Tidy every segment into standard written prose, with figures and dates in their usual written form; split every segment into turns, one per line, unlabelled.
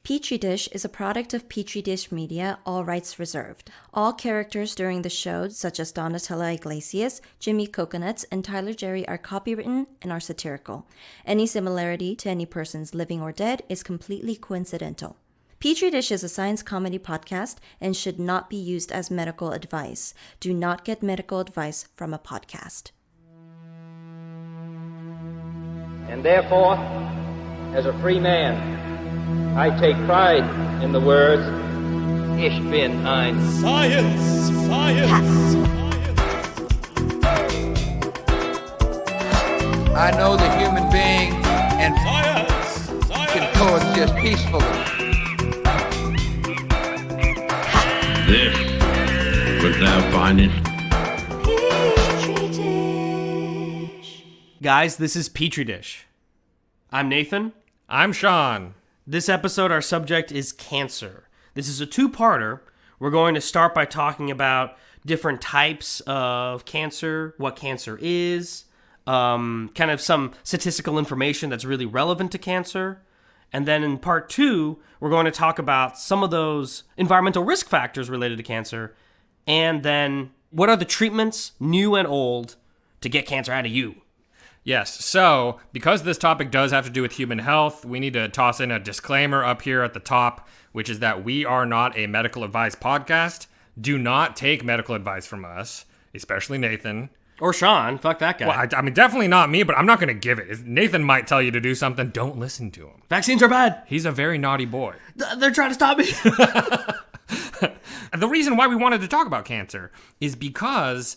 Petri Dish is a product of Petri Dish Media, all rights reserved. All characters during the show, such as Donatella Iglesias, Jimmy Coconuts, and Tyler Jerry, are copywritten and are satirical. Any similarity to any persons living or dead is completely coincidental. Petri Dish is a science comedy podcast and should not be used as medical advice. Do not get medical advice from a podcast.
And therefore, as a free man, I take pride in the words, Ich bin ein
Science! Science!
I know the human being and
Science!
can coexist peacefully.
This was thou findest.
Petri Dish.
Guys, this is Petri Dish. I'm Nathan.
I'm Sean.
This episode, our subject is cancer. This is a two-parter. We're going to start by talking about different types of cancer, what cancer is, kind of some statistical information that's really relevant to cancer. And then in part two, we're going to talk about some of those environmental risk factors related to cancer. And then what are the treatments, new and old, to get cancer out of you?
Yes, so because this topic does have to do with human health, we need to toss in a disclaimer up here at the top, which is that we are not a medical advice podcast. Do not take medical advice from us, especially Nathan.
Or Sean, fuck that guy.
Well, I mean, definitely not me, but I'm not going to give it. If Nathan might tell you to do something, don't listen to him.
Vaccines are bad.
He's a very naughty boy.
They're trying to stop me.
The reason why we wanted to talk about cancer is because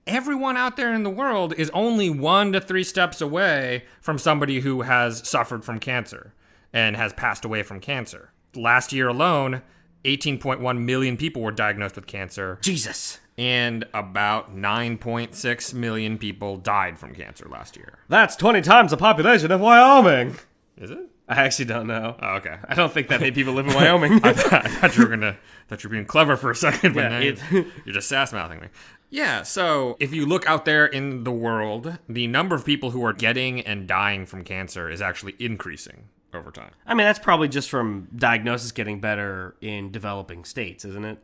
everyone out there in the world is only 1 to 3 steps away from somebody who has suffered from cancer and has passed away from cancer. Last year alone, 18.1 million people were diagnosed with cancer.
Jesus.
And about 9.6 million people died from cancer last year.
That's 20 times the population of Wyoming.
Is it?
I actually don't know.
Oh, okay.
I don't think that many people live in Wyoming.
I thought you were being clever for a second, but
Yeah,
now you're just sass-mouthing me. Yeah, so if you look out there in the world, the number of people who are getting and dying from cancer is actually increasing over time.
I mean, that's probably just from diagnosis getting better in developing states, isn't it?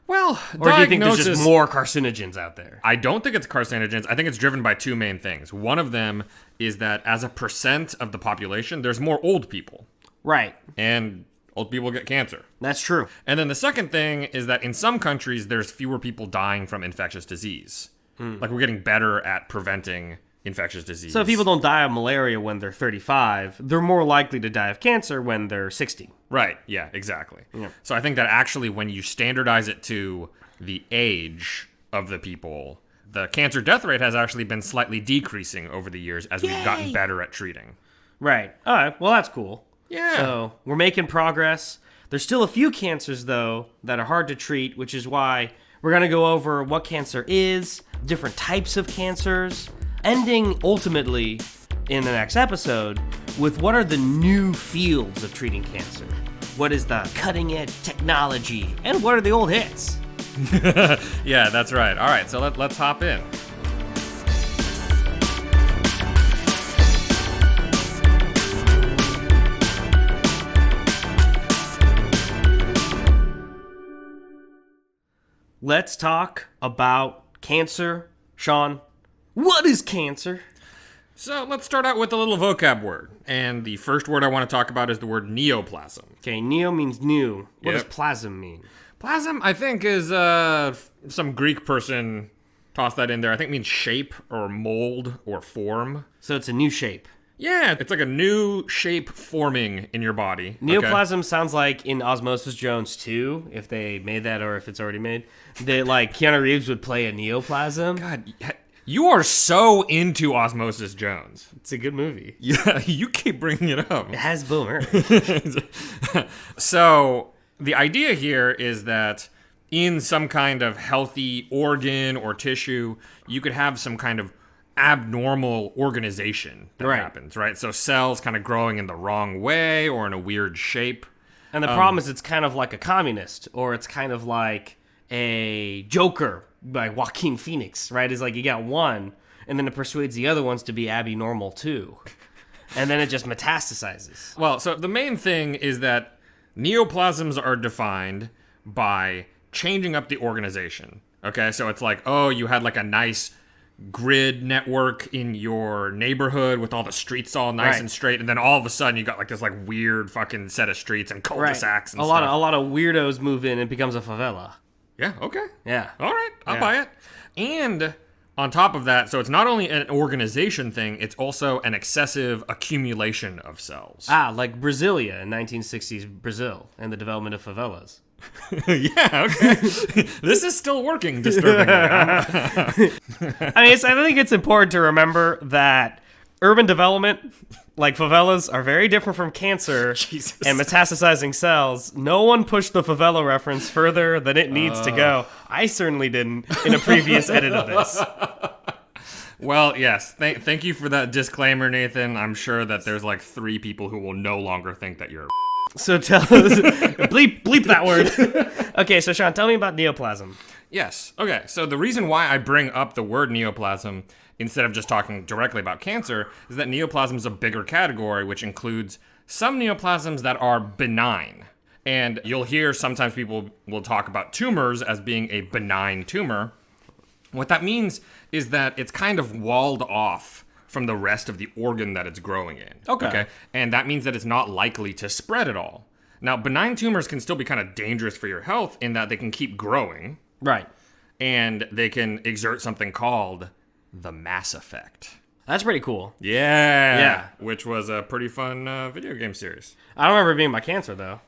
Well,
Or do you think there's just more carcinogens out there?
I don't think it's carcinogens. I think it's driven by two main things. One of them is that as a percent of the population, there's more old people.
Right.
And old people get cancer.
That's true.
And then the second thing is that in some countries, there's fewer people dying from infectious disease. Like, we're getting better at preventing infectious disease.
So if people don't die of malaria when they're 35, they're more likely to die of cancer when they're 60.
Right, yeah, exactly.
Yeah.
So I think that actually when you standardize it to the age of the people, the cancer death rate has actually been slightly decreasing over the years as we've gotten better at treating.
Right. All right. Well, that's cool.
Yeah.
So we're making progress. There's still a few cancers, though, that are hard to treat, which is why we're going to go over what cancer is, different types of cancers, ending ultimately in the next episode with what are the new fields of treating cancer. What is the cutting edge technology? And what are the old hits?
Yeah, that's right. All right, so let's hop in.
Let's talk about cancer. Sean, what is cancer?
So let's start out with a little vocab word. And the first word I want to talk about is the word neoplasm.
Okay, neo means new. What
Yep.
does plasm mean?
Plasm, I think, is some Greek person tossed that in there. I think it means shape or mold or form.
So it's a new shape.
Yeah, it's like a new shape forming in your body.
Neoplasm sounds like in Osmosis Jones 2, if they made that or if it's already made, that like Keanu Reeves would play a neoplasm.
God, you are so into Osmosis Jones.
It's a good movie.
Yeah, you keep bringing it up.
It has Bill Murray.
So the idea here is that in some kind of healthy organ or tissue, you could have some kind of abnormal organization that happens, right? So cells kind of growing in the wrong way or in a weird shape.
And the problem is it's kind of like a communist, or it's kind of like a Joker by Joaquin Phoenix, right? It's like you got one, and then it persuades the other ones to be abnormal too. And then it just metastasizes.
Well, so the main thing is that Neoplasms are defined by changing up the organization. Okay, so it's like, oh, you had like a nice grid network in your neighborhood with all the streets all nice and straight, and then all of a sudden you got like this like weird fucking set of streets and cul-de-sacs and
a
stuff.
lot of weirdos move in and it becomes a favela.
Yeah, okay.
Yeah.
All right, I'll buy it. And on top of that, so it's not only an organization thing, it's also an excessive accumulation of cells.
Like Brasilia in 1960s Brazil and the development of favelas.
Yeah, okay. This is still working disturbingly.
I think it's important to remember that urban development, like favelas, are very different from cancer and metastasizing cells. No one pushed the favela reference further than it needs to go. I certainly didn't in a previous edit of this.
Well, yes. Thank you for that disclaimer, Nathan. I'm sure that there's like 3 people who will no longer think that you're
So tell us, bleep that word. Okay, so Sean, tell me about neoplasm.
Yes. Okay, so the reason why I bring up the word neoplasm instead of just talking directly about cancer is that neoplasm is a bigger category, which includes some neoplasms that are benign. And you'll hear sometimes people will talk about tumors as being a benign tumor. What that means is that it's kind of walled off from the rest of the organ that it's growing in. Okay. And that means that it's not likely to spread at all. Now, benign tumors can still be kind of dangerous for your health in that they can keep growing.
Right.
And they can exert something called the mass effect.
That's pretty cool.
Yeah. Which was a pretty fun video game series.
I don't remember it being my cancer, though.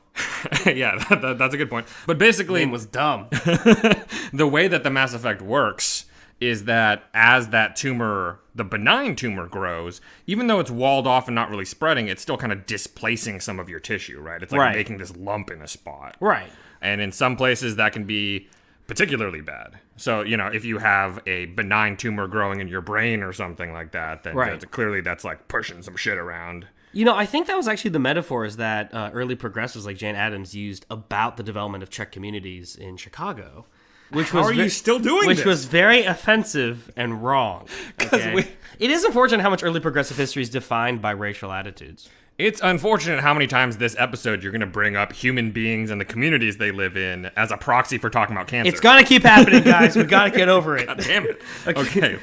Yeah, that's a good point. But basically,
It was dumb.
the way that the mass effect works is that as that tumor, the benign tumor grows, even though it's walled off and not really spreading, it's still kind of displacing some of your tissue, right? It's like making this lump in a spot.
Right.
And in some places that can be particularly bad. So, if you have a benign tumor growing in your brain or something like that, then clearly that's like pushing some shit around.
I think that was actually the metaphors that early progressives like Jane Addams used about the development of Czech communities in Chicago.
How are you still doing
this?
Which
was very offensive and wrong. Okay? It is unfortunate how much early progressive history is defined by racial attitudes.
It's unfortunate how many times this episode you're going to bring up human beings and the communities they live in as a proxy for talking about cancer.
It's going to keep happening, guys. We got to get over it.
God damn it. Okay.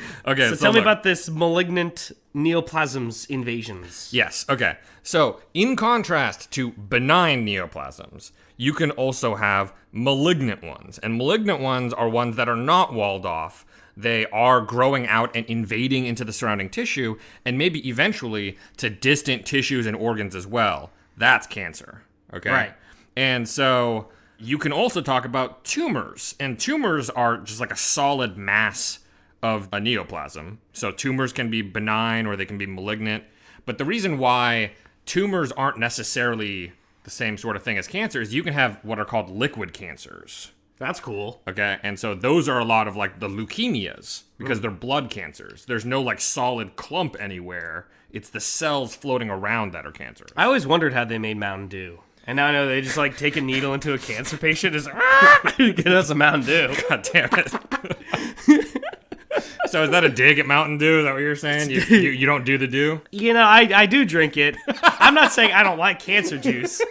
So tell me about this malignant neoplasms invasions.
Yes. Okay. So in contrast to benign neoplasms, you can also have malignant ones. And malignant ones are ones that are not walled off. They are growing out and invading into the surrounding tissue and maybe eventually to distant tissues and organs as well. That's cancer. Okay?
Right.
And so you can also talk about tumors. And tumors are just like a solid mass of a neoplasm. So tumors can be benign or they can be malignant. But the reason why tumors aren't necessarily the same sort of thing as cancer is you can have what are called liquid cancers.
That's cool.
Okay, and so those are a lot of like the leukemias because they're blood cancers. There's no like solid clump anywhere. It's the cells floating around that are cancerous.
I always wondered how they made Mountain Dew. And now I know they just like take a needle into a cancer patient and just get us a Mountain Dew.
God damn it. So is that a dig at Mountain Dew? Is that what you're saying? You don't do the dew?
I do drink it. I'm not saying I don't like cancer juice.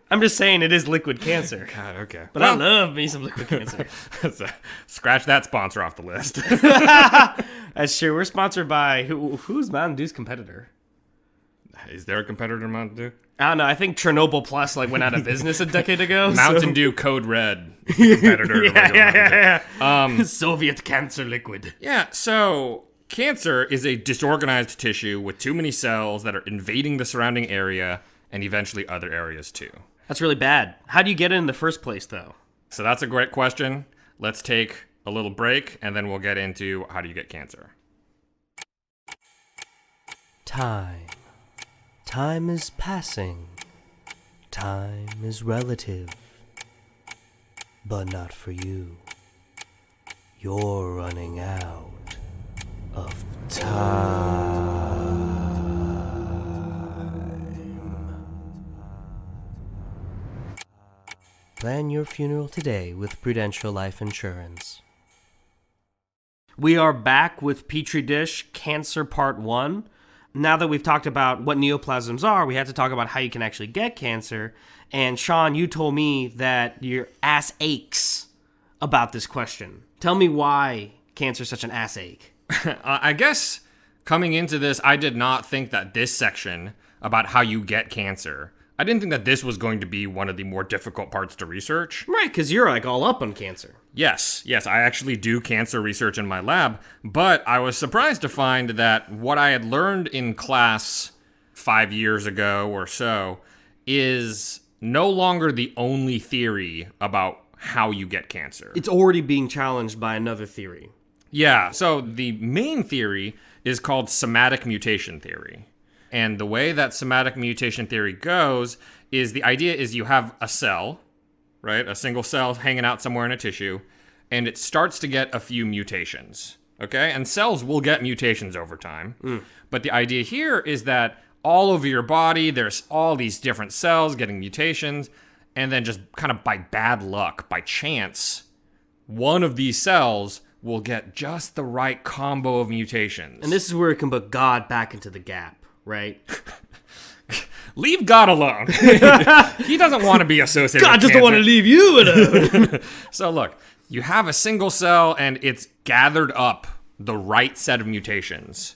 I'm just saying it is liquid cancer.
God, okay.
But I love me some liquid cancer.
Scratch that sponsor off the list.
That's true. We're sponsored by who's Mountain Dew's competitor?
Is there a competitor to Mountain Dew?
I don't know. I think Chernobyl Plus went out of business a decade ago.
Mountain Dew Code Red is the competitor.
yeah. Soviet cancer liquid.
Yeah, so cancer is a disorganized tissue with too many cells that are invading the surrounding area and eventually other areas too.
That's really bad. How do you get it in the first place, though?
So that's a great question. Let's take a little break, and then we'll get into how do you get cancer.
Time. Time is passing. Time is relative. But not for you. You're running out of time. Plan your funeral today with Prudential Life Insurance.
We are back with Petri Dish Cancer Part 1. Now that we've talked about what neoplasms are, we have to talk about how you can actually get cancer. And Sean, you told me that your ass aches about this question. Tell me why cancer is such an ass ache.
I guess coming into this, I did not think that this section about how you get cancer, I didn't think that this was going to be one of the more difficult parts to research.
Right, because you're like all up on cancer.
Yes, I actually do cancer research in my lab, but I was surprised to find that what I had learned in class 5 years ago or so is no longer the only theory about how you get cancer.
It's already being challenged by another theory.
Yeah, so the main theory is called somatic mutation theory. And the way that somatic mutation theory goes is the idea is you have a cell, right? A single cell hanging out somewhere in a tissue, and it starts to get a few mutations, okay? And cells will get mutations over time. But the idea here is that all over your body, there's all these different cells getting mutations, and then just kind of by bad luck, by chance, one of these cells will get just the right combo of mutations.
And this is where it can put God back into the gap, right?
Leave God alone. He doesn't want to be associated
God
with
doesn't want to leave you alone.
So look, you have a single cell and it's gathered up the right set of mutations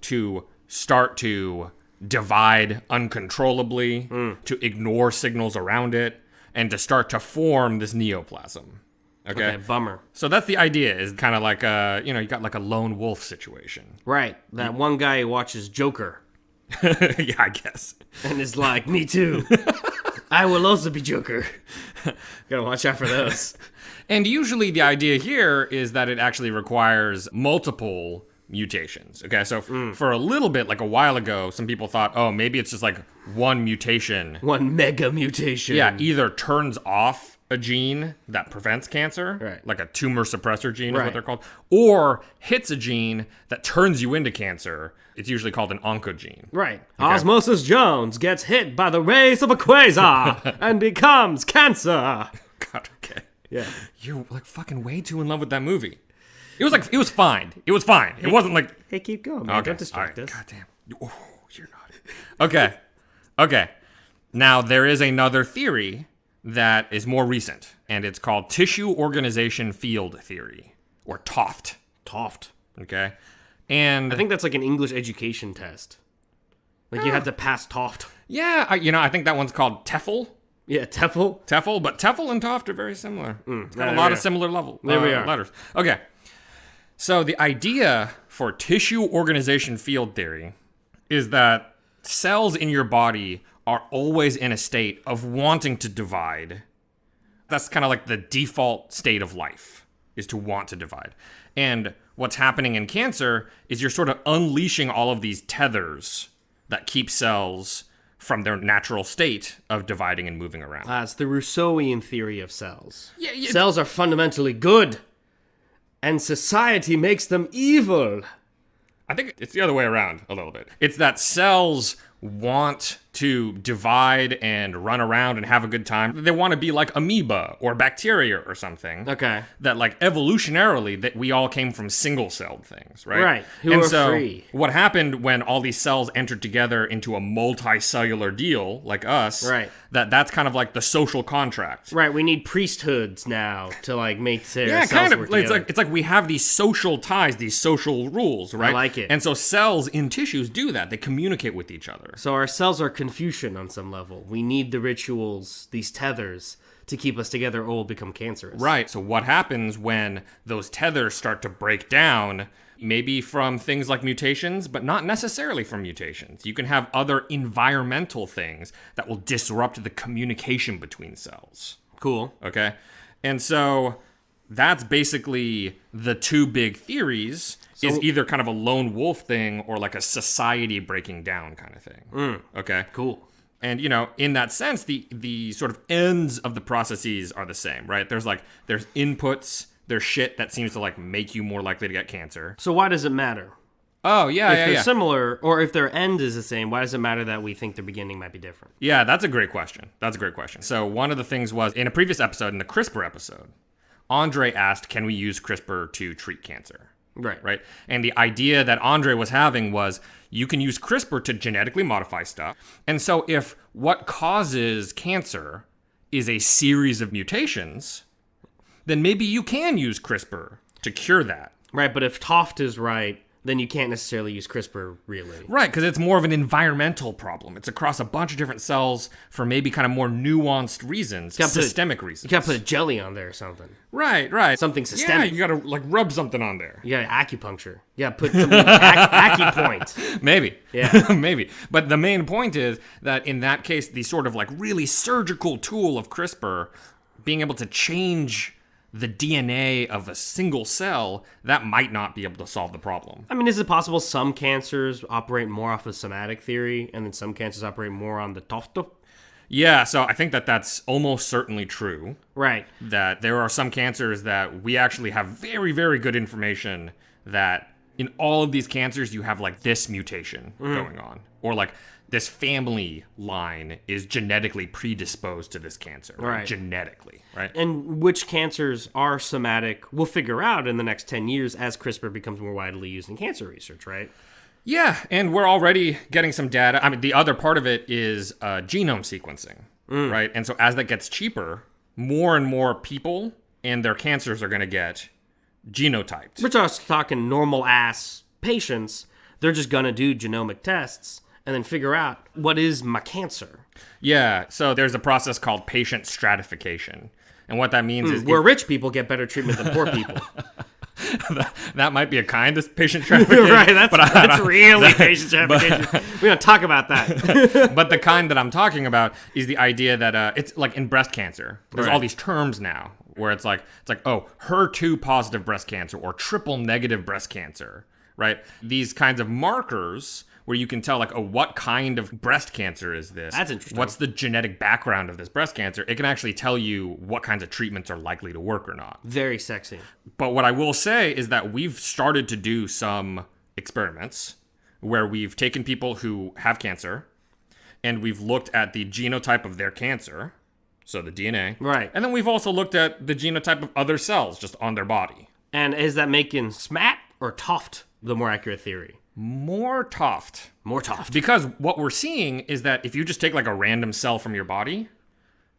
to start to divide uncontrollably, to ignore signals around it, and to start to form this neoplasm. Okay,
bummer.
So that's the idea, is kind of like you got like a lone wolf situation.
Right, that one guy who watches Joker.
Yeah, I guess.
And is like, me too. I will also be Joker. Gotta watch out for those.
And usually the idea here is that it actually requires multiple mutations. Okay, so for a little bit, like a while ago, some people thought, oh, maybe it's just like one mutation.
One mega mutation.
Yeah, either turns off a gene that prevents cancer,
right,
like a tumor suppressor gene is
right,
what they're called, or hits a gene that turns you into cancer. It's usually called an oncogene.
Right.
Okay.
Osmosis Jones gets hit by the rays of a quasar and becomes cancer.
God, okay.
Yeah.
You're like fucking way too in love with that movie. It was fine. It was fine. It wasn't like...
Hey, keep going, man.
Okay.
Don't distract us.
God damn. Oh, you're not... Okay. Now, there is another theory that is more recent, and it's called tissue organization field theory, or TOFT.
TOFT.
Okay? And
I think that's like an English education test. Like you have to pass TOFT.
yeah, I think that one's called TEFL.
Yeah, TEFL.
TEFL, but TEFL and TOFT are very similar. It's got a lot of similar letters. Okay. So the idea for tissue organization field theory is that cells in your body are always in a state of wanting to divide. That's kind of like the default state of life, is to want to divide. And what's happening in cancer is you're sort of unleashing all of these tethers that keep cells from their natural state of dividing and moving around.
It's the Rousseauian theory of cells.
Yeah,
cells are fundamentally good, and society makes them evil.
I think it's the other way around a little bit. It's that cells want to divide and run around and have a good time. They want to be like amoeba or bacteria or something.
Okay.
That like evolutionarily that we all came from single-celled things, right?
Right. Who
and
are
so
free.
What happened when all these cells entered together into a multicellular deal like us,
right,
that's kind of like the social contract.
Right, we need priesthoods now to like make
cells kind of work together. It's like we have these social ties, these social rules, right?
I like it.
And so cells in tissues do that. They communicate with each other.
So our cells are Confucian on some level. We need the rituals, these tethers, to keep us together or we'll become cancerous.
Right. So what happens when those tethers start to break down, maybe from things like mutations, but not necessarily from mutations. You can have other environmental things that will disrupt the communication between cells.
Cool.
Okay. And so that's basically the two big theories, is either kind of a lone wolf thing or like a society breaking down kind of thing. Okay.
Cool.
And, in that sense, the sort of ends of the processes are the same, right? There's inputs, there's shit that seems to like make you more likely to get cancer.
So why does it matter?
Oh, yeah,
if they're similar, or if their end is the same, why does it matter that we think their beginning might be different?
Yeah, that's a great question. So one of the things was, in a previous episode, in the CRISPR episode, Andre asked, can we use CRISPR to treat cancer?
Right.
Right. And the idea that Andre was having was you can use CRISPR to genetically modify stuff. And so if what causes cancer is a series of mutations, then maybe you can use CRISPR to cure that.
Right, but if Toft is right, then you can't necessarily use CRISPR, really.
Right, because it's more of an environmental problem. It's across a bunch of different cells for maybe kind of more nuanced reasons, systemic reasons.
You gotta put a jelly on there or something.
Right.
Something systemic.
Yeah, you gotta like rub something on there.
You gotta acupuncture. You gotta put something acupoint.
Maybe.
Yeah.
Maybe. But the main point is that in that case, the sort of like really surgical tool of CRISPR, being able to change the DNA of a single cell, that might not be able to solve the problem.
I mean, is it possible some cancers operate more off of somatic theory, and then some cancers operate more on the Tofto?
Yeah, so I think that that's almost certainly true.
Right.
That there are some cancers that we actually have very, very good information that in all of these cancers, you have like this mutation going on. Or like this family line is genetically predisposed to this cancer.
Right.
Genetically, right?
And which cancers are somatic, we'll figure out in the next 10 years as CRISPR becomes more widely used in cancer research, right?
Yeah, and we're already getting some data. I mean, the other part of it is genome sequencing, right? And so as that gets cheaper, more and more people and their cancers are going to get genotyped.
We're just talking normal-ass patients. They're just going to do genomic tests and then figure out what is my cancer.
Yeah, so there's a process called patient stratification. And what that means is...
Where rich people get better treatment than poor people.
that might be a kind of patient stratification.
Right, that's really patient stratification. We don't talk about that.
But the kind that I'm talking about is the idea that it's like in breast cancer. There's all these terms now where it's like, oh, HER2 positive breast cancer or triple negative breast cancer, right? These kinds of markers where you can tell, like, oh, what kind of breast cancer is this?
That's interesting.
What's the genetic background of this breast cancer? It can actually tell you what kinds of treatments are likely to work or not.
Very sexy.
But what I will say is that we've started to do some experiments where we've taken people who have cancer and we've looked at the genotype of their cancer, so the DNA.
Right.
And then we've also looked at the genotype of other cells just on their body.
And is that making SMAT or Toft the more accurate theory?
More Toft.
More Toft.
Because what we're seeing is that if you just take like a random cell from your body,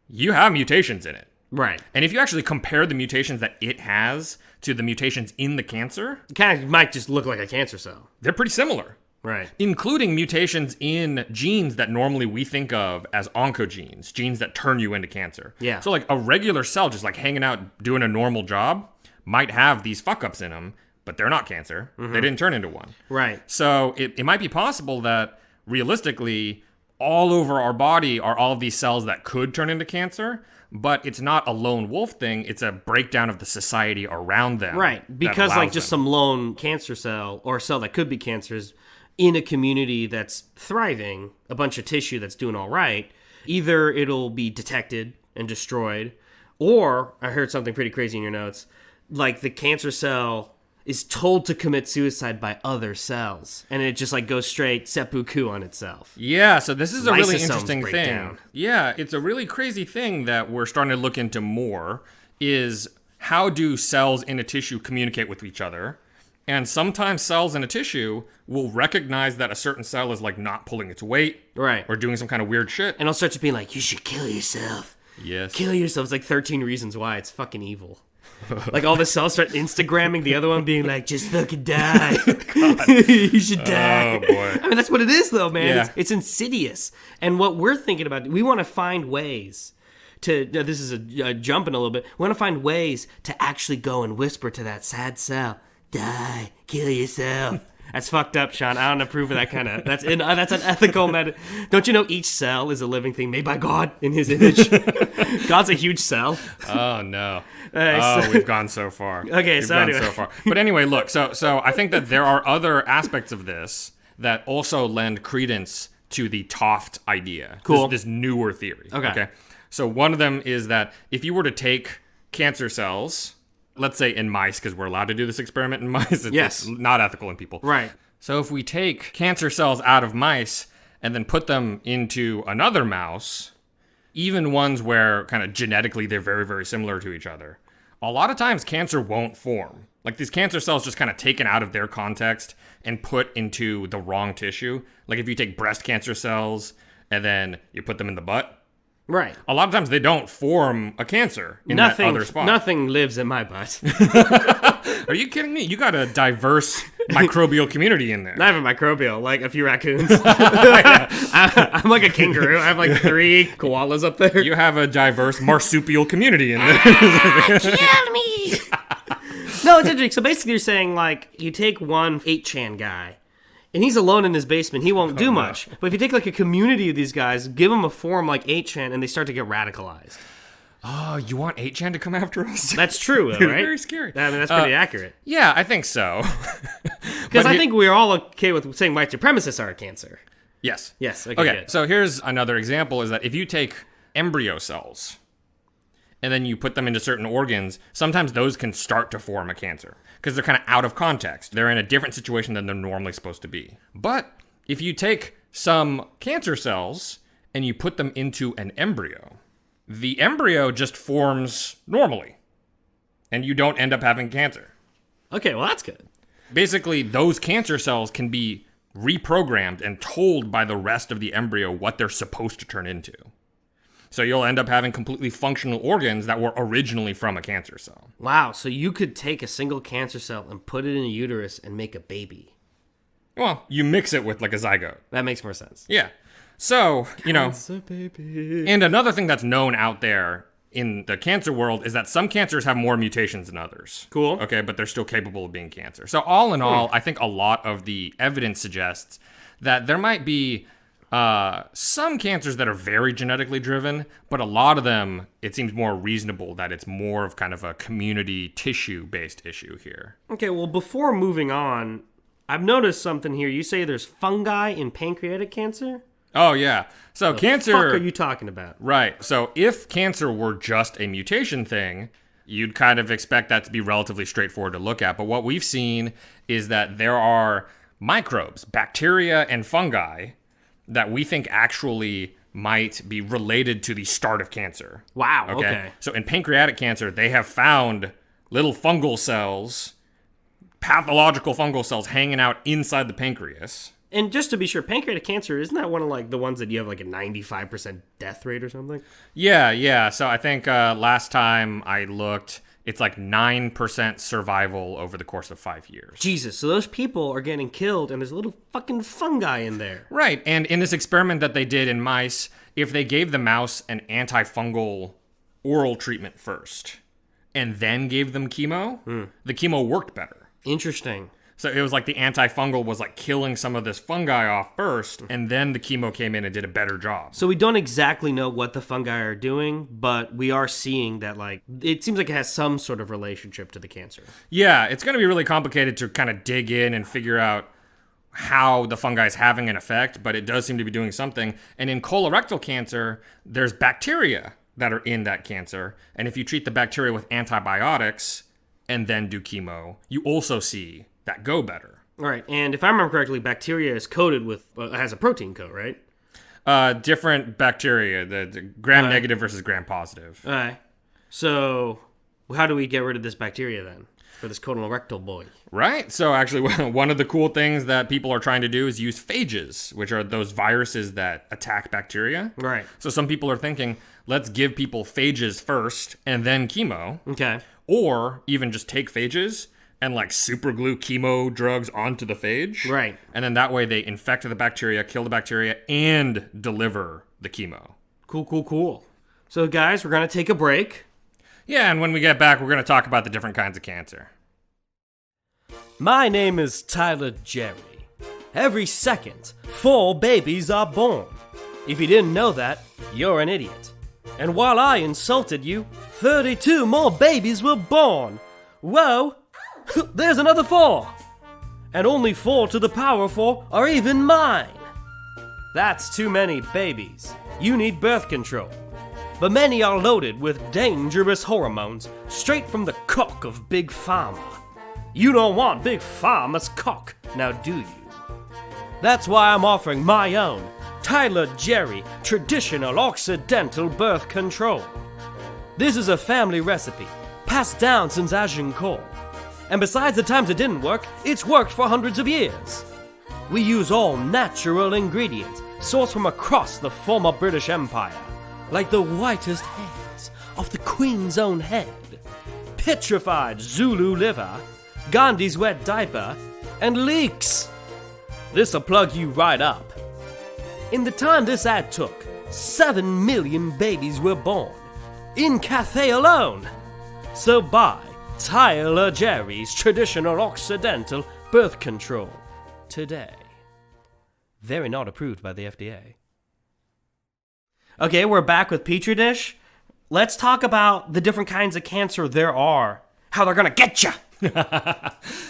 you have mutations in it.
Right.
And if you actually compare the mutations that it has to the mutations in the cancer,
It kind of might just look like a cancer cell.
they're pretty similar.
Right.
Including mutations in genes that normally we think of as oncogenes, genes that turn you into cancer.
Yeah.
So like a regular cell just like hanging out doing a normal job might have these fuck-ups in them, but they're not cancer. They didn't turn into one.
Right.
So it might be possible that realistically all over our body are all of these cells that could turn into cancer, but it's not a lone wolf thing. It's a breakdown of the society around them.
Right. Because like just some lone cancer cell or a cell that could be cancers in a community that's thriving, a bunch of tissue that's doing all right, either it'll be detected and destroyed, or I heard something pretty crazy in your notes, like the cancer cell is told to commit suicide by other cells, and it just like goes straight seppuku on itself.
Yeah, so this is a really
Lysosomes
interesting
break
thing.
down.
Yeah, it's a really crazy thing that we're starting to look into more, is how do cells in a tissue communicate with each other? And sometimes cells in a tissue will recognize that a certain cell is like not pulling its weight.
Right.
Or doing some kind of weird shit.
And it'll start to be like, you should kill yourself.
Yes.
Kill yourself. It's like 13 reasons why. It's fucking evil. Like all the cells start Instagramming the other one being like, just fucking die. You should die.
Oh, boy.
I mean, that's what it is though, man.
Yeah.
It's insidious. And what we're thinking about, we want to find ways to, this is a jumping a little bit, we want to find ways to actually go and whisper to that sad cell, die, kill yourself. That's fucked up, Sean. I don't approve of that kind of. That's unethical. Don't you know each cell is a living thing made by God in His image? God's a huge cell.
Oh no.
So-
We've gone so far.
Okay,
We've
so
gone
anyway.
so far. But anyway, look. So I think that there are other aspects of this that also lend credence to the Toft idea.
Cool.
This newer theory.
Okay.
So one of them is that if you were to take cancer cells, let's say in mice, because we're allowed to do this experiment in mice.
Yes.
It's not ethical in people.
Right.
So if we take cancer cells out of mice and then put them into another mouse, even ones where kind of genetically they're very, very similar to each other, a lot of times cancer won't form. Like these cancer cells just kind of taken out of their context and put into the wrong tissue. Like if you take breast cancer cells and then you put them in the butt,
Right.
a lot of times they don't form a cancer in that other spot.
Nothing lives in my butt.
Are you kidding me? You got a diverse microbial community in there.
Not even microbial, like a few raccoons. I'm like a kangaroo. I have like 3 koalas up there.
You have a diverse marsupial community in there.
Kill me! No, it's interesting. So basically you're saying, like, you take one 8chan guy, and he's alone in his basement. He won't do much. But if you take, like, a community of these guys, give them a form like 8chan, and they start to get radicalized.
Oh, you want 8chan to come after us?
That's true, though, right?
Very scary.
I mean, that's pretty accurate.
Yeah, I think so.
Because I think we're all okay with saying white supremacists are a cancer.
Yes.
Yes, okay, good.
So here's another example is that if you take embryo cells and then you put them into certain organs, sometimes those can start to form a cancer because they're kind of out of context. They're in a different situation than they're normally supposed to be. But if you take some cancer cells and you put them into an embryo, the embryo just forms normally and you don't end up having cancer.
Okay, well, that's good.
Basically, those cancer cells can be reprogrammed and told by the rest of the embryo what they're supposed to turn into. So you'll end up having completely functional organs that were originally from a cancer cell.
Wow, so you could take a single cancer cell and put it in a uterus and make a baby.
Well, you mix it with like a zygote.
That makes more sense.
Yeah. So, you know,
Cancer baby.
and another thing that's known out there in the cancer world is that some cancers have more mutations than others.
Cool.
Okay, but they're still capable of being cancer. So all in all, I think a lot of the evidence suggests that there might be some cancers that are very genetically driven, but a lot of them, it seems more reasonable that it's more of kind of a community tissue-based issue here.
Okay, well, before moving on, I've noticed something here. You say there's fungi in pancreatic cancer?
Oh, yeah. So cancer...
What the fuck are you talking about?
Right. So if cancer were just a mutation thing, you'd kind of expect that to be relatively straightforward to look at. But what we've seen is that there are microbes, bacteria, and fungi that we think actually might be related to the start of cancer.
Wow, okay.
So in pancreatic cancer, they have found little fungal cells, pathological fungal cells hanging out inside the pancreas.
And just to be sure, pancreatic cancer, isn't that one of like the ones that you have like a 95% death rate or something?
Yeah. So I think last time I looked, it's like 9% survival over the course of 5 years.
Jesus, so those people are getting killed and there's little fucking fungi in there.
Right, and in this experiment that they did in mice, if they gave the mouse an antifungal oral treatment first and then gave them chemo, the chemo worked better.
Interesting.
So it was like the antifungal was like killing some of this fungi off first, and then the chemo came in and did a better job.
So we don't exactly know what the fungi are doing, but we are seeing that, like, it seems like it has some sort of relationship to the cancer.
Yeah, it's going to be really complicated to kind of dig in and figure out how the fungi is having an effect, but it does seem to be doing something. And in colorectal cancer, there's bacteria that are in that cancer, and if you treat the bacteria with antibiotics and then do chemo, you also see that go better.
All right, and if I remember correctly, bacteria is coated with, has a protein coat, right?
Different bacteria, the gram-negative versus gram-positive.
All right. So how do we get rid of this bacteria then for this colorectal boy?
Right. So actually, one of the cool things that people are trying to do is use phages, which are those viruses that attack bacteria.
Right.
So some people are thinking, let's give people phages first and then chemo.
Okay.
Or even just take phages and like super glue chemo drugs onto the phage.
Right.
And then that way they infect the bacteria, kill the bacteria, and deliver the chemo.
Cool. So guys, we're going to take a break.
Yeah, and when we get back, we're going to talk about the different kinds of cancer.
My name is Tyler Jerry. Every second, 4 babies are born. If you didn't know that, you're an idiot. And while I insulted you, 32 more babies were born. Whoa! There's another 4! And only 4 to the power 4 are even mine! That's too many babies. You need birth control. But many are loaded with dangerous hormones straight from the cock of Big Pharma. You don't want Big Pharma's cock, now do you? That's why I'm offering my own Tyler Jerry Traditional Occidental Birth Control. This is a family recipe passed down since Agincourt. And besides the times it didn't work, it's worked for hundreds of years. We use all natural ingredients sourced from across the former British Empire, like the whitest hairs off the Queen's own head, petrified Zulu liver, Gandhi's wet diaper, and leeks. This'll plug you right up. In the time this ad took, 7 million babies were born, in Cathay alone. So buy Tyler Jerry's traditional Occidental birth control today. Very not approved by the FDA.
Okay, we're back with Petri Dish. Let's talk about the different kinds of cancer there are. How they're gonna get you.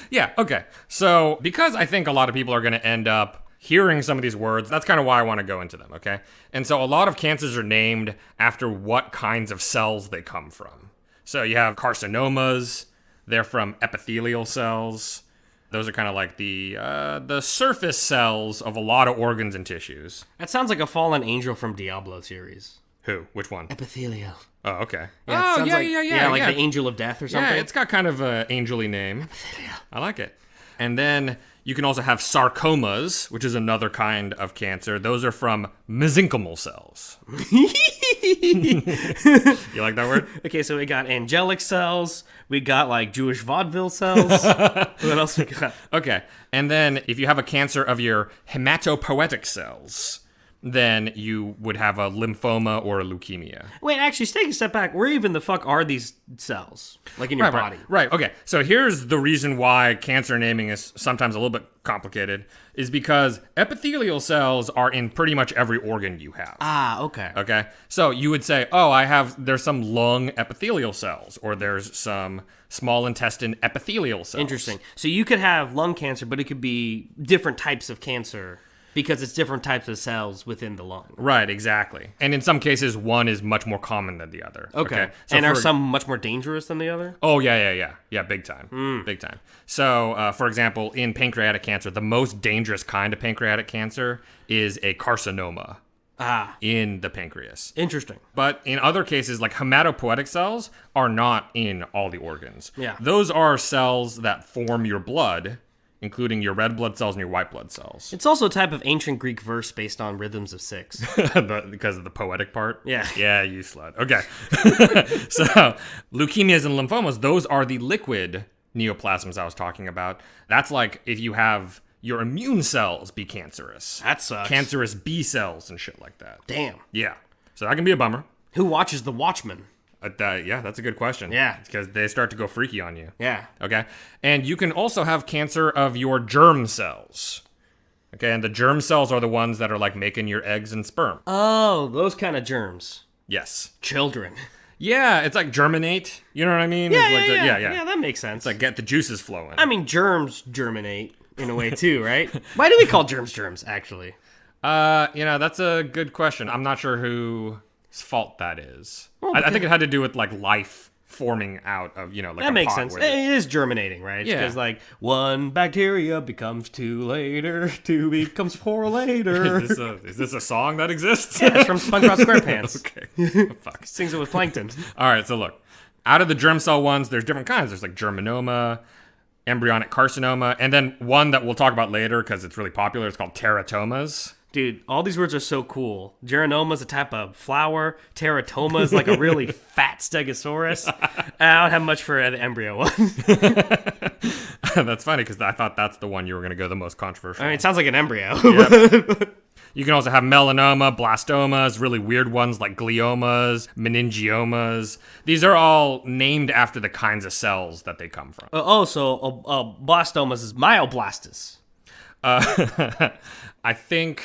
Yeah, okay. So, because I think a lot of people are going to end up hearing some of these words, that's kind of why I want to go into them, okay? And so a lot of cancers are named after what kinds of cells they come from. So you have carcinomas, they're from epithelial cells. Those are kind of like the surface cells of a lot of organs and tissues.
That sounds like a fallen angel from Diablo series.
Who? Which one?
Epithelial.
Oh, okay.
Yeah,
Oh, yeah,
Yeah, like the angel of death or something.
Yeah, it's got kind of an angel-y name. I like it. And then you can also have sarcomas, which is another kind of cancer. Those are from mesenchymal cells. You like that word?
Okay, so we got angelic cells. We got like Jewish vaudeville cells. What else we got?
Okay. And then if you have a cancer of your hematopoietic cells, then you would have a lymphoma or a leukemia.
Wait, actually, take a step back. Where even the fuck are these cells? Like in your body?
Right. Okay. So here's the reason why cancer naming is sometimes a little bit complicated, is because epithelial cells are in pretty much every organ you have.
Ah, okay.
Okay. So you would say, oh, there's some lung epithelial cells, or there's some small intestine epithelial cells.
Interesting. So you could have lung cancer, but it could be different types of cancer because it's different types of cells within the lung.
Right, exactly. And in some cases, one is much more common than the other.
Okay.
So
and are some much more dangerous than the other?
Oh, yeah. Yeah, big time. Big time. So, for example, in pancreatic cancer, the most dangerous kind of pancreatic cancer is a carcinoma. In the pancreas.
Interesting.
But in other cases, like hematopoietic cells are not in all the organs.
Yeah.
Those are cells that form your blood, including your red blood cells and your white blood cells.
It's also a type of ancient Greek verse based on rhythms of six.
Because of the poetic part?
Yeah.
Yeah, you slut. Okay. So, leukemias and lymphomas, those are the liquid neoplasms I was talking about. That's like if you have your immune cells be cancerous.
That sucks.
Cancerous B cells and shit like that.
Damn.
Yeah. So that can be a bummer.
Who watches The Watchmen?
Yeah, that's a good question.
Yeah.
Because they start to go freaky on you.
Yeah.
Okay. And you can also have cancer of your germ cells. Okay. And the germ cells are the ones that are like making your eggs and sperm.
Oh, those kind of germs.
Yes.
Children.
Yeah. It's like germinate. You know what I mean?
Yeah,
It's like
Yeah, that makes sense.
It's like get the juices flowing.
I mean, germs germinate in a way too, right? Why do we call germs, actually?
That's a good question. I'm not sure whose fault that is. Well, I think it had to do with like life forming out of, like
that
a
makes
pot
sense.
with
It is germinating, right?
Yeah.
Because like one bacteria becomes two later, two becomes four later.
Is this a song that exists?
Yeah, it's from SpongeBob SquarePants.
Okay. Fuck.
Sings it with plankton.
All right, so look. Out of the germ cell ones, there's different kinds. There's like germinoma, embryonic carcinoma, and then one that we'll talk about later because it's really popular. It's called teratomas.
Dude, all these words are so cool. Geranoma is a type of flower. Teratoma is like a really fat stegosaurus. I don't have much for the embryo one.
That's funny because I thought that's the one you were going to go the most controversial.
I mean, it sounds like an embryo.
Yep. You can also have melanoma, blastomas, really weird ones like gliomas, meningiomas. These are all named after the kinds of cells that they come from.
So blastomas is myoblastus.
I think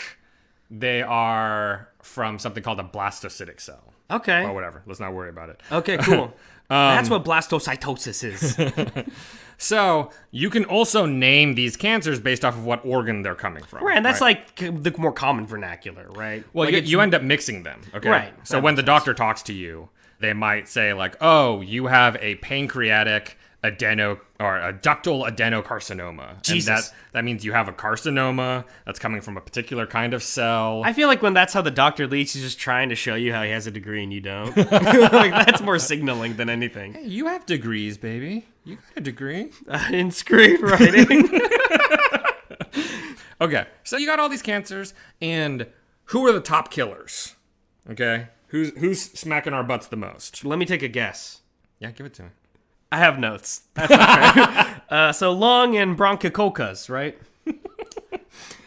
they are from something called a blastocytic cell.
Okay.
Or whatever. Let's not worry about it.
Okay, cool. That's what blastocytosis is.
So you can also name these cancers based off of what organ they're coming from.
Right, and that's like the more common vernacular, right?
Well,
like
you end up mixing them, okay?
Right.
So when the doctor talks to you, they might say like, oh, you have a pancreatic or a ductal adenocarcinoma.
Jesus.
And that means you have a carcinoma that's coming from a particular kind of cell.
I feel like when that's how the doctor leads, he's just trying to show you how he has a degree and you don't. Like, that's more signaling than anything.
Hey, you have degrees, baby. You got a degree?
In screenwriting.
Okay, so you got all these cancers, and who are the top killers? Okay, who's smacking our butts the most?
Let me take a guess.
Yeah, give it to me.
I have notes. That's not fair. So lung and bronchococcus, right?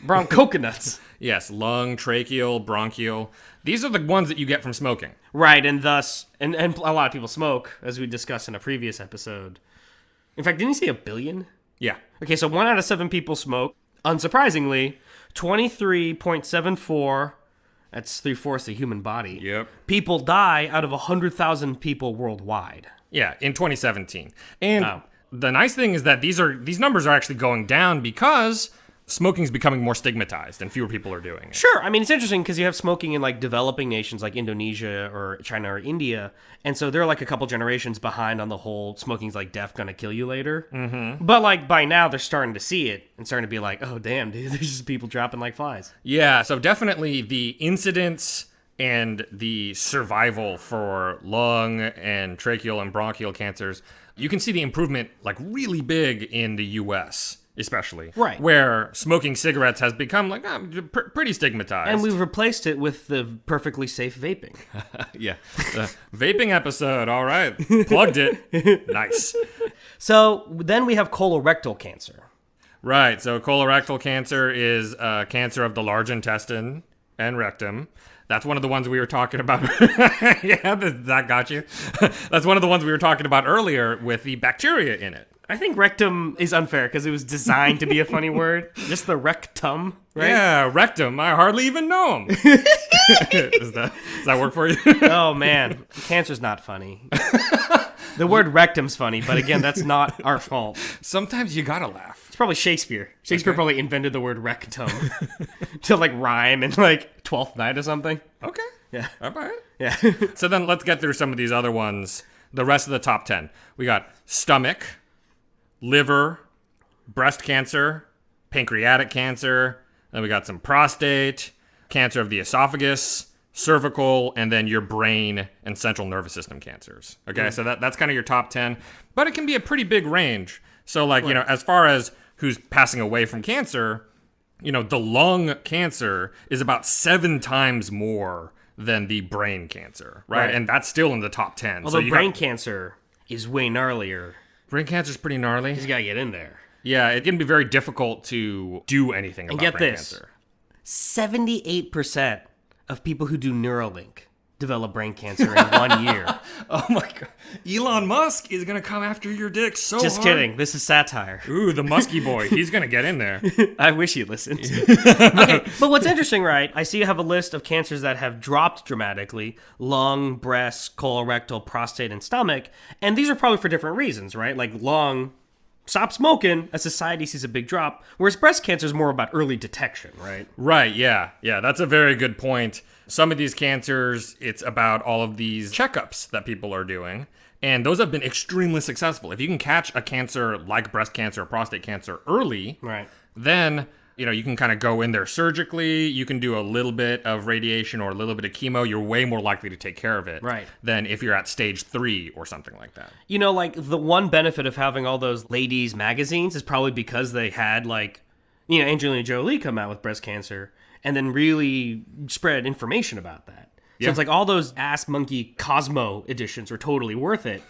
Bronchoconuts.
Yes, lung, tracheal, bronchial. These are the ones that you get from smoking.
Right, and thus, and a lot of people smoke, as we discussed in a previous episode. In fact, didn't you say 1 billion?
Yeah.
Okay, so 1 out of 7 people smoke. Unsurprisingly, 23.74, that's 3/4 the human body.
Yep.
People die out of 100,000 people worldwide.
Yeah, in 2017. And the nice thing is that these numbers are actually going down because smoking is becoming more stigmatized and fewer people are doing it.
Sure. I mean, it's interesting because you have smoking in like developing nations like Indonesia or China or India. And so they're like a couple generations behind on the whole smoking's like death, gonna kill you later. Mm-hmm. But like by now they're starting to see it and starting to be like, oh, damn, dude, there's just people dropping like flies.
Yeah, so definitely the incidence and the survival for lung and tracheal and bronchial cancers, you can see the improvement like really big in the US. Especially.
Right.
Where smoking cigarettes has become like pretty stigmatized.
And we've replaced it with the perfectly safe vaping.
Yeah. The vaping episode. All right. Plugged it. Nice.
So then we have colorectal cancer.
Right. So colorectal cancer is cancer of the large intestine and rectum. That's one of the ones we were talking about. Yeah, that got you. That's one of the ones we were talking about earlier with the bacteria in it.
I think rectum is unfair because it was designed to be a funny word. Just the rectum, right?
Yeah, rectum. I hardly even know him. Does that work for you?
Oh, man. Cancer's not funny. The word rectum's funny, but again, that's not our fault.
Sometimes you gotta laugh.
It's probably Shakespeare. Shakespeare probably invented the word rectum to like rhyme in like Twelfth Night or something.
Okay.
Yeah.
All right.
Yeah.
So then let's get through some of these other ones. The rest of the top 10. We got stomach, liver, breast cancer, pancreatic cancer, then we got some prostate, cancer of the esophagus, cervical, and then your brain and central nervous system cancers. Okay, so that's kind of your top 10, but it can be a pretty big range. So like, as far as who's passing away from cancer, the lung cancer is about 7 times more than the brain cancer, right? And that's still in the top 10.
Although brain cancer is way gnarlier.
Brain cancer is pretty gnarly.
You just gotta get in there.
Yeah, it can be very difficult to do anything about brain cancer.
78% of people who do Neuralink develop brain cancer in 1 year.
Oh my god. Elon Musk is gonna come after your dick so
Just
hard.
kidding. This is satire.
Ooh, the musky boy. He's gonna get in there.
I wish you listened. Okay, but what's interesting, right? I see you have a list of cancers that have dropped dramatically. Lung, breast, colorectal, prostate, and stomach. And these are probably for different reasons, right? Like lung, stop smoking as society sees a big drop. Whereas breast cancer is more about early detection, right?
Right, yeah. Yeah, that's a very good point. Some of these cancers, it's about all of these checkups that people are doing. And those have been extremely successful. If you can catch a cancer like breast cancer or prostate cancer early,
right,
then you can kind of go in there surgically. You can do a little bit of radiation or a little bit of chemo. You're way more likely to take care of it than if you're at stage 3 or something like that.
Like the one benefit of having all those ladies magazines is probably because they had Angelina Jolie come out with breast cancer and then really spread information about that. So it's like all those Ass Monkey Cosmo editions were totally worth it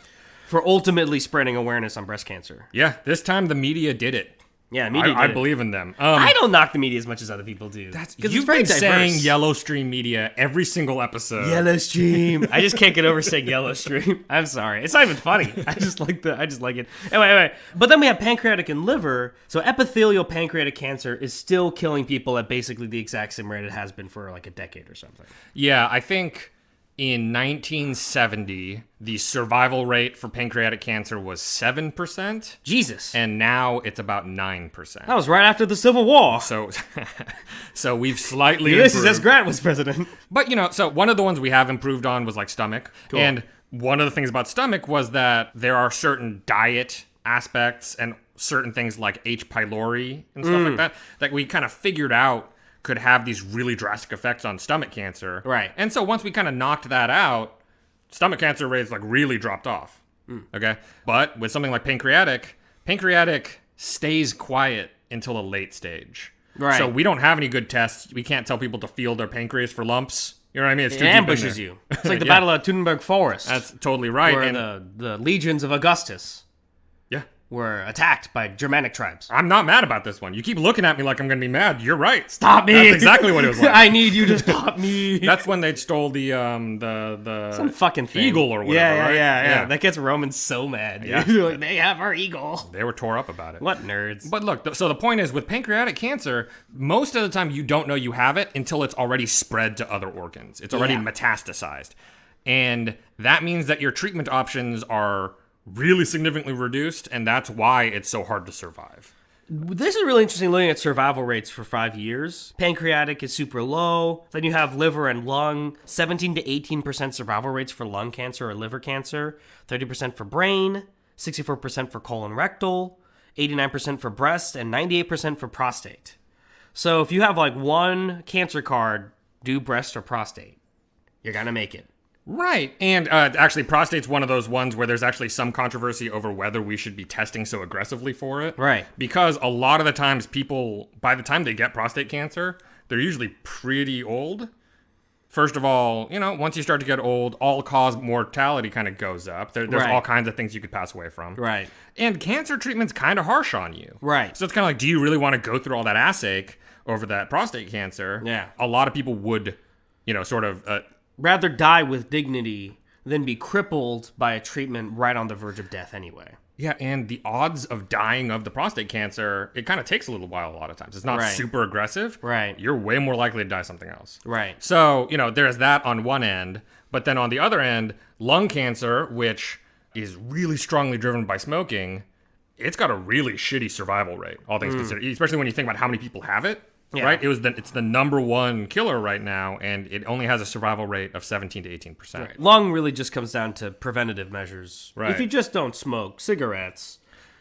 for ultimately spreading awareness on breast cancer.
Yeah, this time the media did it.
Yeah, media did
I
it.
believe in them.
I don't knock the media as much as other people do.
You've been saying Yellow Stream Media every single episode.
Yellow Stream. I just can't get over saying Yellow Stream. I'm sorry. It's not even funny. I just like it. Anyway. But then we have pancreatic and liver. So epithelial pancreatic cancer is still killing people at basically the exact same rate it has been for like a decade or something.
Yeah, I think in 1970, the survival rate for pancreatic cancer was 7%.
Jesus.
And now it's about 9%.
That was right after the Civil War.
So we've slightly
Ulysses
improved.
S. Grant was president.
But, so one of the ones we have improved on was like stomach. Cool. And one of the things about stomach was that there are certain diet aspects and certain things like H. pylori and stuff like that we kind of figured out could have these really drastic effects on stomach cancer.
Right.
And so once we kind of knocked that out, stomach cancer rates like really dropped off. Okay? But with something like pancreatic stays quiet until a late stage.
Right.
So we don't have any good tests. We can't tell people to feel their pancreas for lumps. You know what I mean? It's
It
too deep in
ambushes
there.
you. It's like the
Yeah.
Battle of Teutoburg Forest.
That's totally right.
where
And
the legions of Augustus
yeah.
were attacked by Germanic tribes.
I'm not mad about this one. You keep looking at me like I'm going to be mad. You're right.
Stop me!
That's exactly what it was like.
I need you to stop me.
That's when they stole the
Some fucking thing.
eagle or whatever,
Yeah,
right?
yeah.
Yeah.
That gets Romans so mad. Dude.
Yeah.
Like, they have our eagle.
They were tore up about it.
What nerds?
But look, so the point is with pancreatic cancer, most of the time you don't know you have it until it's already spread to other organs. It's already metastasized. And that means that your treatment options are really significantly reduced, and that's why it's so hard to survive.
This is really interesting looking at survival rates for 5 years. Pancreatic is super low. Then you have liver and lung, 17 to 18% survival rates for lung cancer or liver cancer, 30% for brain, 64% for colon rectal, 89% for breast, and 98% for prostate. So if you have like one cancer card, do breast or prostate. You're going to make it.
Right. And actually, prostate's one of those ones where there's actually some controversy over whether we should be testing so aggressively for it.
Right.
Because a lot of the times people, by the time they get prostate cancer, they're usually pretty old. First of all, once you start to get old, all-cause mortality kind of goes up. There's
Right.
all kinds of things you could pass away from.
Right.
And cancer treatment's kind of harsh on you.
Right.
So it's kind of like, do you really want to go through all that ass ache over that prostate cancer?
Yeah.
A lot of people would, sort of...
Rather die with dignity than be crippled by a treatment right on the verge of death anyway.
Yeah, and the odds of dying of the prostate cancer, it kind of takes a little while a lot of times. It's not
Right.
super aggressive.
Right.
You're way more likely to die something else.
Right.
So, there's that on one end. But then on the other end, lung cancer, which is really strongly driven by smoking, it's got a really shitty survival rate, all things considered. Especially when you think about how many people have it.
Yeah.
Right? It's the number one killer right now, and it only has a survival rate of 17 to 18%.
Right. Lung really just comes down to preventative measures.
Right.
If you just don't smoke cigarettes,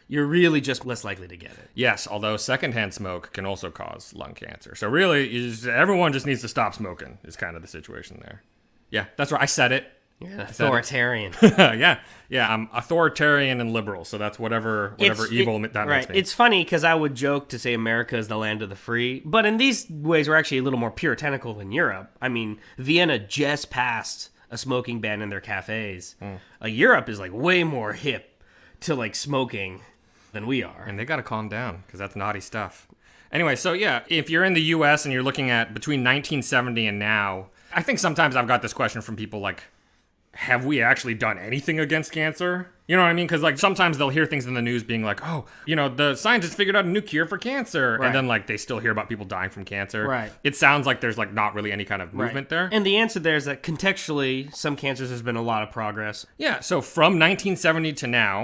you're really just less likely to get it.
Yes, although secondhand smoke can also cause lung cancer. So really, everyone just needs to stop smoking is kind of the situation there. Yeah, that's right. I said it.
You're an authoritarian.
yeah, I'm authoritarian and liberal, so that's whatever evil that makes me.
It's funny because I would joke to say America is the land of the free, but in these ways we're actually a little more puritanical than Europe. I mean, Vienna just passed a smoking ban in their cafes. Europe is like way more hip to like smoking than we are.
And they got to calm down because that's naughty stuff. Anyway, so yeah, if you're in the U.S. and you're looking at between 1970 and now, I think sometimes I've got this question from people like, have we actually done anything against cancer? You know what I mean? Because like sometimes they'll hear things in the news being like, oh, the scientists figured out a new cure for cancer.
Right.
And then like they still hear about people dying from cancer.
Right.
It sounds like there's like not really any kind of movement there.
And the answer there is that contextually, some cancers has been a lot of progress.
Yeah, so from 1970 to now,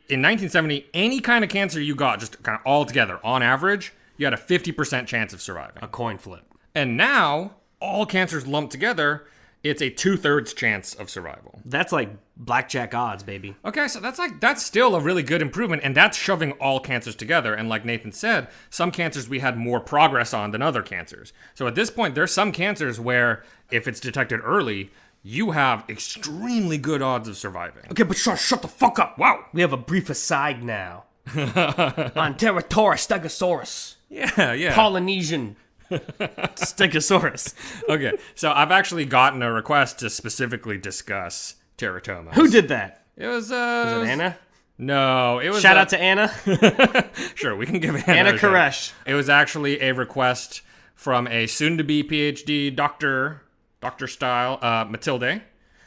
in 1970, any kind of cancer you got, just kind of all together, on average, you had a 50% chance of surviving.
A coin flip.
And now, all cancers lumped together, it's a 2/3 chance of survival.
That's like blackjack odds, baby.
Okay, so that's still a really good improvement, and that's shoving all cancers together. And like Nathan said, some cancers we had more progress on than other cancers. So at this point, there's some cancers where, if it's detected early, you have extremely good odds of surviving.
Okay, but shut the fuck up. Wow. We have a brief aside now. On Pterosaurus stegosaurus.
Yeah.
Polynesian stegosaurus.
Okay, so I've actually gotten a request to specifically discuss teratomas.
Who did that?
It was,
Was it Anna?
No, it was...
Shout out to Anna.
Sure, we can give Anna
Anna
a shout.
Koresh.
It was actually a request from a soon-to-be PhD doctor style, Matilde,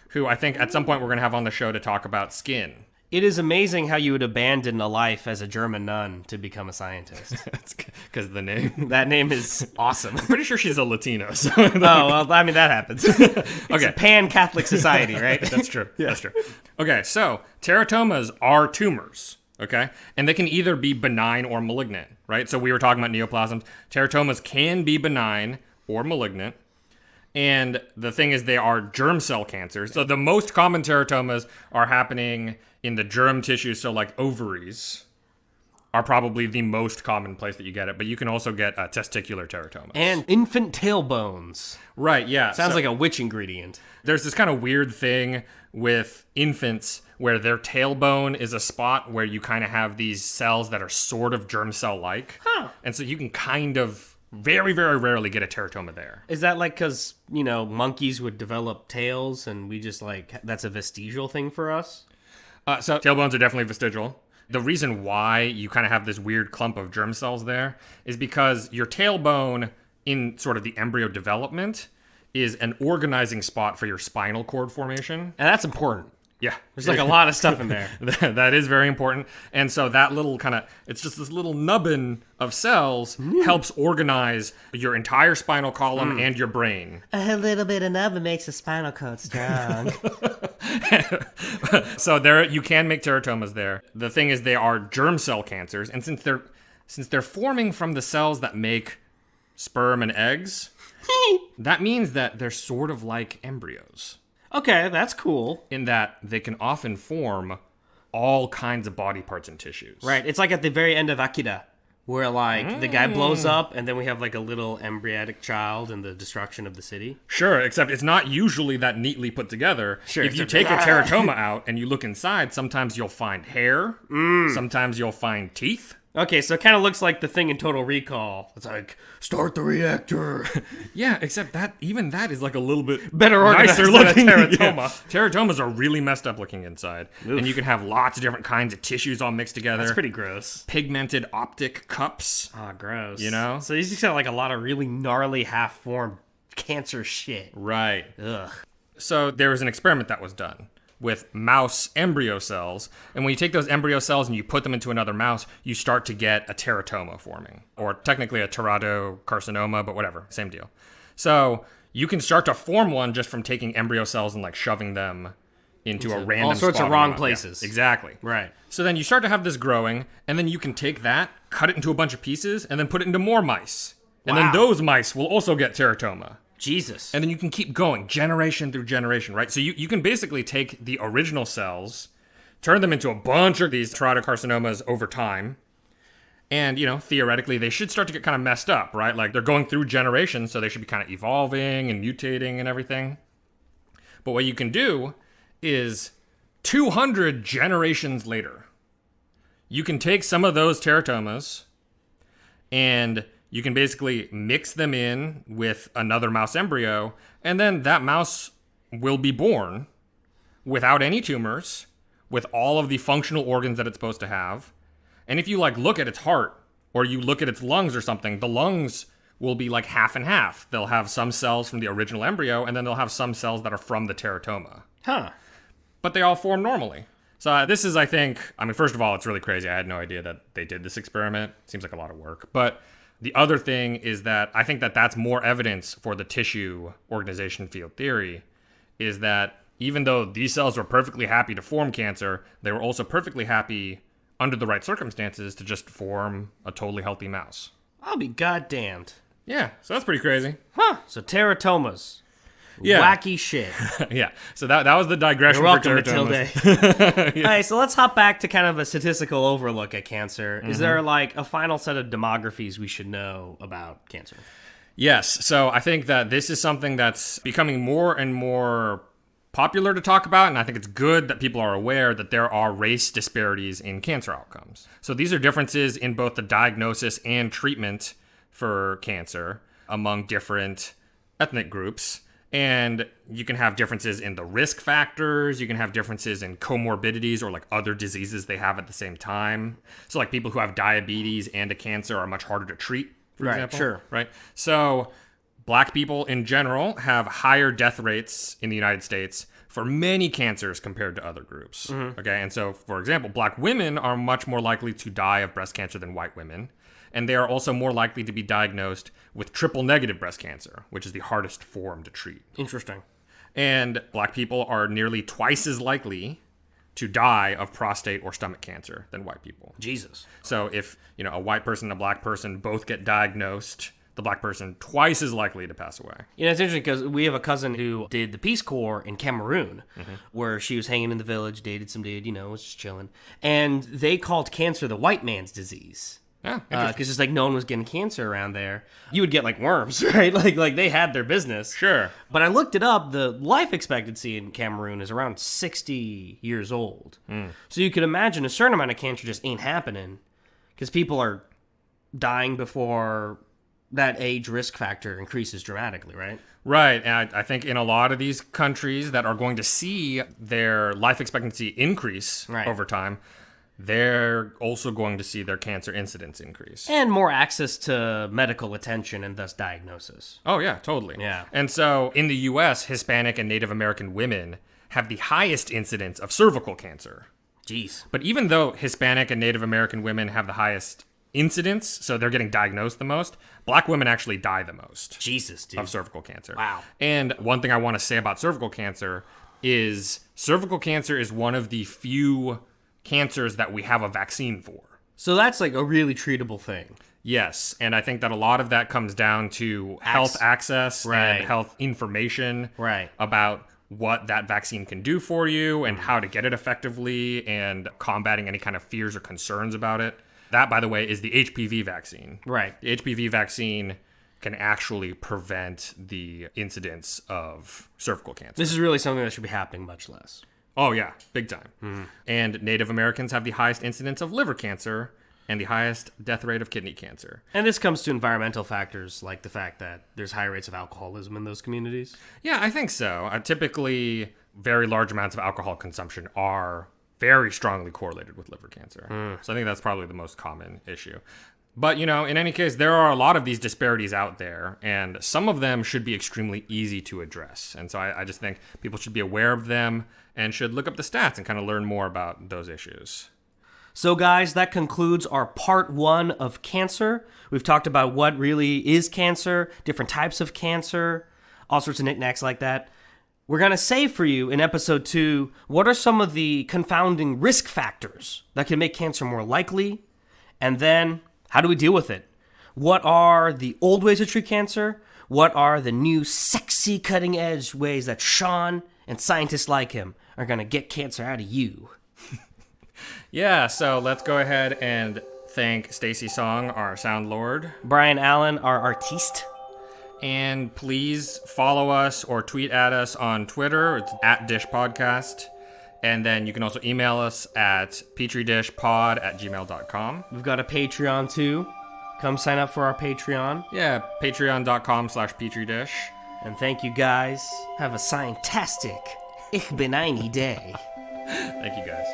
who I think at some point we're going to have on the show to talk about skin.
It is amazing how you would abandon a life as a German nun to become a scientist.
That's because of the name.
That name is awesome.
I'm pretty sure she's a Latino. So
Oh, well, I mean, that happens. It's a pan-Catholic society, right?
That's true. Yeah. That's true. Okay, so teratomas are tumors, okay? And they can either be benign or malignant, right? So we were talking about neoplasms. Teratomas can be benign or malignant. And the thing is, they are germ cell cancers. So the most common teratomas are happening in the germ tissue, so like ovaries. are probably the most common place that you get it, but you can also get testicular teratomas.
And infant tailbones.
Right, yeah.
Sounds like a witch ingredient.
There's this kind of weird thing with infants where their tailbone is a spot where you kind of have these cells that are sort of germ cell-like.
Huh.
And so you can kind of very, very rarely get a teratoma there.
Is that like because, monkeys would develop tails and we just that's a vestigial thing for us?
So tailbones are definitely vestigial. The reason why you kind of have this weird clump of germ cells there is because your tailbone in sort of the embryo development is an organizing spot for your spinal cord formation.
And that's important.
Yeah.
There's a lot of stuff in there.
That is very important. And so that little it's just this little nubbin of cells helps organize your entire spinal column and your brain.
A little bit of nubbin makes the spinal cord strong.
So there, you can make teratomas there. The thing is, they are germ cell cancers. And since they're forming from the cells that make sperm and eggs, that means that they're sort of like embryos.
Okay, that's cool.
In that they can often form all kinds of body parts and tissues.
Right, it's like at the very end of Akira, where the guy blows up and then we have a little embryonic child and the destruction of the city.
Sure, except it's not usually that neatly put together.
Sure,
if you take a teratoma out and you look inside, sometimes you'll find hair, sometimes you'll find teeth.
Okay, so it kind of looks like the thing in Total Recall. It's like, start the reactor.
Yeah, except that is like a little bit
better organized
nicer
than a
looking.
teratoma.
Yeah. Teratomas are really messed up looking inside. Oof. And you can have lots of different kinds of tissues all mixed together.
That's pretty gross.
Pigmented optic cups.
Ah, gross.
So
these just got a lot of really gnarly half-formed cancer shit.
Right.
Ugh.
So there was an experiment that was done with mouse embryo cells. And when you take those embryo cells and you put them into another mouse, you start to get a teratoma forming. Or technically a teratocarcinoma, but whatever, same deal. So you can start to form one just from taking embryo cells and shoving them into a random
all sorts
spot
of wrong
in the mouse.
places.
Yeah, exactly.
Right.
So then you start to have this growing, and then you can take that, cut it into a bunch of pieces, and then put it into more mice. And then those mice will also get teratoma.
Jesus.
And then you can keep going generation through generation, right? So you can basically take the original cells, turn them into a bunch of these teratocarcinomas over time. And, theoretically, they should start to get kind of messed up, right? Like they're going through generations, so they should be kind of evolving and mutating and everything. But what you can do is 200 generations later, you can take some of those teratomas and you can basically mix them in with another mouse embryo, and then that mouse will be born without any tumors, with all of the functional organs that it's supposed to have. And if you look at its heart, or you look at its lungs or something, the lungs will be half and half. They'll have some cells from the original embryo, and then they'll have some cells that are from the teratoma.
Huh.
But they all form normally. So this is, first of all, it's really crazy. I had no idea that they did this experiment. Seems like a lot of work. But the other thing is that I think that that's more evidence for the tissue organization field theory, is that even though these cells were perfectly happy to form cancer, they were also perfectly happy under the right circumstances to just form a totally healthy mouse.
I'll be goddamned.
Yeah, so that's pretty crazy.
Huh. So teratomas.
Yeah.
Wacky shit.
Yeah, so that was the digression.
You're
for
welcome,
teratomas.
Matilde. Yeah. All right, so let's hop back to kind of a statistical overlook at cancer. Is there a final set of demographies we should know about cancer?
Yes, so I think that this is something that's becoming more and more popular to talk about, and I think it's good that people are aware that there are race disparities in cancer outcomes. So these are differences in both the diagnosis and treatment for cancer among different ethnic groups. And you can have differences in the risk factors. You can have differences in comorbidities or other diseases they have at the same time. So people who have diabetes and a cancer are much harder to treat, for example.
Sure.
Right. So Black people in general have higher death rates in the United States for many cancers compared to other groups. Okay. And so, for example, Black women are much more likely to die of breast cancer than white women. And they are also more likely to be diagnosed with triple-negative breast cancer, which is the hardest form to treat.
Interesting.
And Black people are nearly twice as likely to die of prostate or stomach cancer than white people.
Jesus.
So if, a white person and a Black person both get diagnosed the black person twice as likely to pass away.
You know, it's interesting because we have a cousin who did the Peace Corps in Cameroon, where she was hanging in the village, dated some dude, was just chilling. And they called cancer the white man's disease.
Yeah,
because it's like no one was getting cancer around there. You would get like worms, right? Like they had their business.
Sure.
But I looked it up. The life expectancy in Cameroon is around 60 years old. So you could imagine a certain amount of cancer just ain't happening because people are dying before that age risk factor increases dramatically, right?
Right, and I think in a lot of these countries that are going to see their life expectancy increase over time, they're also going to see their cancer incidence increase.
And more access to medical attention and thus diagnosis.
Oh, yeah, totally.
Yeah.
And so in the U.S., Hispanic and Native American women have the highest incidence of cervical cancer.
Jeez.
But even though Hispanic and Native American women have the highest incidence, so they're getting diagnosed the most, black women actually die the most.
Jesus, dude.
Of cervical cancer.
Wow.
And one thing I want to say about cervical cancer is one of the few cancers that we have a vaccine for.
So that's like a really treatable thing.
Yes, and I think that a lot of that comes down to health access and health information about what that vaccine can do for you and how to get it effectively and combating any kind of fears or concerns about it. That, by the way, is the HPV vaccine.
Right.
The HPV vaccine can actually prevent the incidence of cervical cancer.
This is really something that should be happening much less.
Oh, yeah, big time. And Native Americans have the highest incidence of liver cancer and the highest death rate of kidney cancer.
And this comes to environmental factors like the fact that there's high rates of alcoholism in those communities.
Yeah, I think so. Typically, very large amounts of alcohol consumption are very strongly correlated with liver cancer. So I think that's probably the most common issue. But, in any case, there are a lot of these disparities out there, and some of them should be extremely easy to address. And so I just think people should be aware of them and should look up the stats and kind of learn more about those issues.
So, guys, that concludes our part 1 of cancer. We've talked about what really is cancer, different types of cancer, all sorts of knickknacks like that. We're going to say for you in episode 2, what are some of the confounding risk factors that can make cancer more likely? And then, how do we deal with it? What are the old ways to treat cancer? What are the new sexy cutting edge ways that Sean and scientists like him are going to get cancer out of you?
Yeah, so let's go ahead and thank Stacy Song, our sound lord.
Brian Allen, our artiste.
And please follow us or tweet at us on Twitter. It's @DishPodcast. And then you can also email us at petridishpod@gmail.com.
We've got a Patreon too. Come sign up for our Patreon.
Yeah, patreon.com/petridish.
And thank you guys. Have a scientastic, ich bin eine day.
Thank you guys.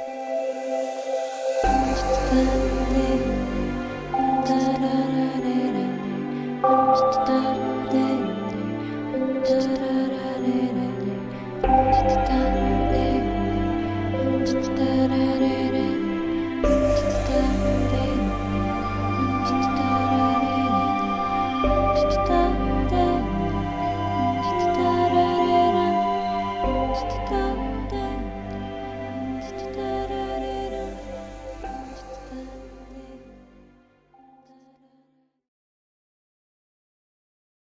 Da